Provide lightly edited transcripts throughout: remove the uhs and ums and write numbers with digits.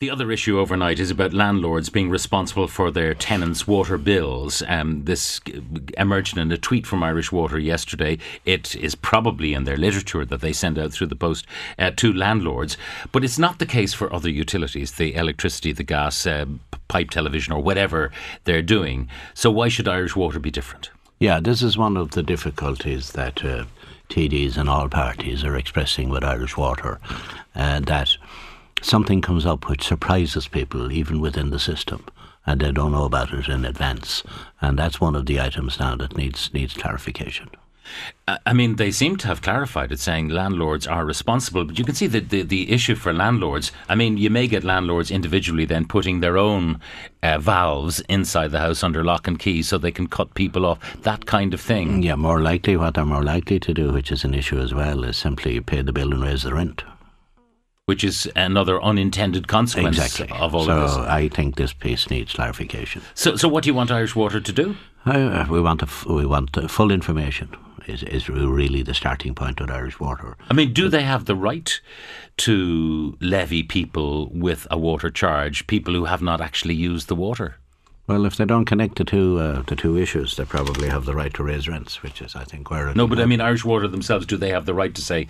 The other issue overnight is about landlords being responsible for their tenants' water bills. This emerged in a tweet from Irish Water yesterday. It is probably in their literature that they send out through the post to landlords. But it's not the case for other utilities, the electricity, the gas, pipe television or whatever they're doing. So why should Irish Water be different? Yeah, this is one of the difficulties that TDs and all parties are expressing with Irish Water, that something comes up which surprises people even within the system and they don't know about it in advance, and that's one of the items now that needs clarification. I mean, they seem to have clarified it, saying landlords are responsible, but you can see that the issue for landlords, I mean, you may get landlords individually then putting their own valves inside the house under lock and key so they can cut people off, that kind of thing. Yeah, more likely, what they're more likely to do, which is an issue as well, is simply pay the bill and raise the rent. Which is another unintended consequence of all of this. So I think this piece needs clarification. So what do you want Irish Water to do? We want full information. Is really the starting point with Irish Water. I mean, do they have the right to levy people with a water charge, people who have not actually used the water? Well, if they don't connect the two issues, they probably have the right to raise rents, which is, I think, where... No, but I mean, Irish Water themselves, do they have the right to say,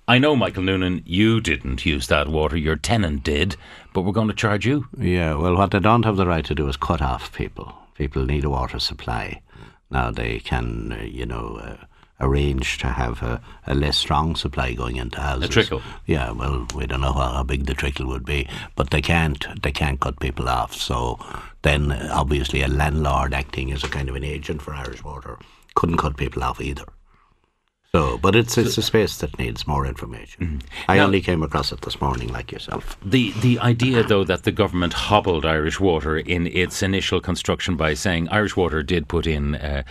I know, Michael Noonan, you didn't use that water, your tenant did, but we're going to charge you? Yeah, well, what they don't have the right to do is cut off people. People need a water supply. Now, they can, arrange to have a less strong supply going into houses. A trickle. Yeah, well, we don't know how big the trickle would be, but they can't cut people off. So then, obviously, a landlord acting as a kind of an agent for Irish Water couldn't cut people off either. So, but it's a space that needs more information. Mm-hmm. I only came across it this morning, like yourself. The idea, though, that the government hobbled Irish Water in its initial construction by saying Irish Water did put in a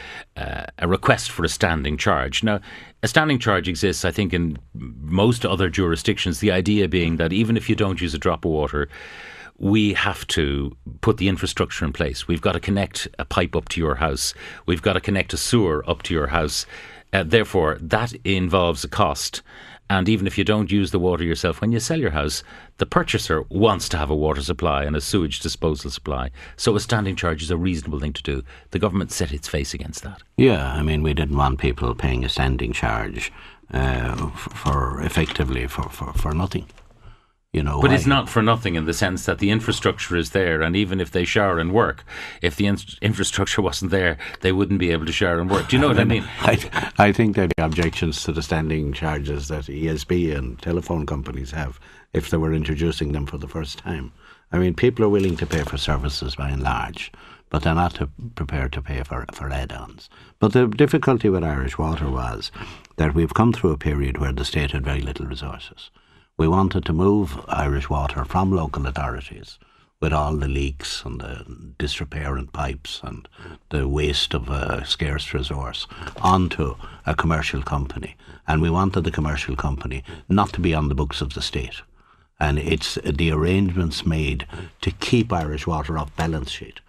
request for a standing charge. Now, a standing charge exists, I think, in most other jurisdictions, the idea being that even if you don't use a drop of water, we have to put the infrastructure in place. We've got to connect a pipe up to your house. We've got to connect a sewer up to your house. Therefore, that involves a cost. And even if you don't use the water yourself, when you sell your house, the purchaser wants to have a water supply and a sewage disposal supply. So a standing charge is a reasonable thing to do. The government set its face against that. Yeah, I mean, we didn't want people paying a standing charge for nothing. But it's not for nothing in the sense that the infrastructure is there, and even if they shower and work, if the infrastructure wasn't there, they wouldn't be able to shower and work. Do you know what I mean? I think that the objections to the standing charges that ESB and telephone companies have, if they were introducing them for the first time, I mean, people are willing to pay for services by and large, but they're not prepared to pay for add-ons. But the difficulty with Irish Water was that we've come through a period where the state had very little resources. We wanted to move Irish Water from local authorities with all the leaks and the disrepair in pipes and the waste of a scarce resource onto a commercial company. And we wanted the commercial company not to be on the books of the state. And it's the arrangements made to keep Irish Water off balance sheet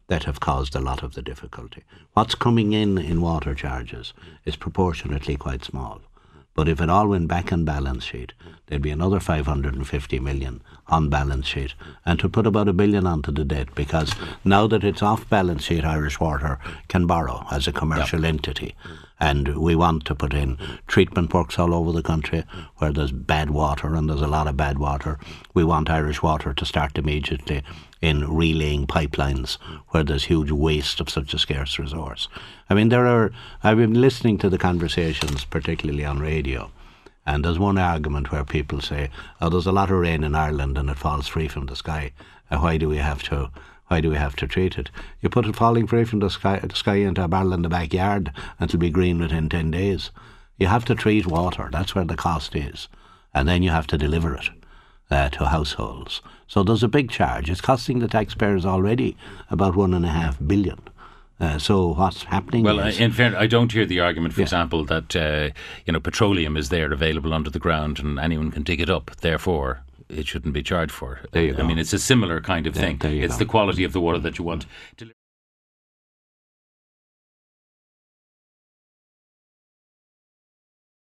that have caused a lot of the difficulty. What's coming in water charges is proportionately quite small. But if it all went back on balance sheet, there'd be another 550 million on balance sheet, and to put about $1 billion onto the debt, because now that it's off balance sheet, Irish Water can borrow as a commercial entity. And we want to put in treatment works all over the country where there's bad water, and there's a lot of bad water. We want Irish Water to start immediately in relaying pipelines where there's huge waste of such a scarce resource. I mean, I've been listening to the conversations, particularly on radio, and there's one argument where people say, oh, there's a lot of rain in Ireland and it falls free from the sky. Why do we have to treat it? You put it falling free from the sky into a barrel in the backyard and it'll be green within 10 days. You have to treat water. That's where the cost is. And then you have to deliver it to households. So there's a big charge. It's costing the taxpayers already about $1.5 billion. So what's happening? Well, in fairness, I don't hear the argument, for example, that petroleum is there available under the ground and anyone can dig it up. Therefore, it shouldn't be charged for. There you go. I mean, it's a similar kind of thing. There you it's go. the quality of the water that you want.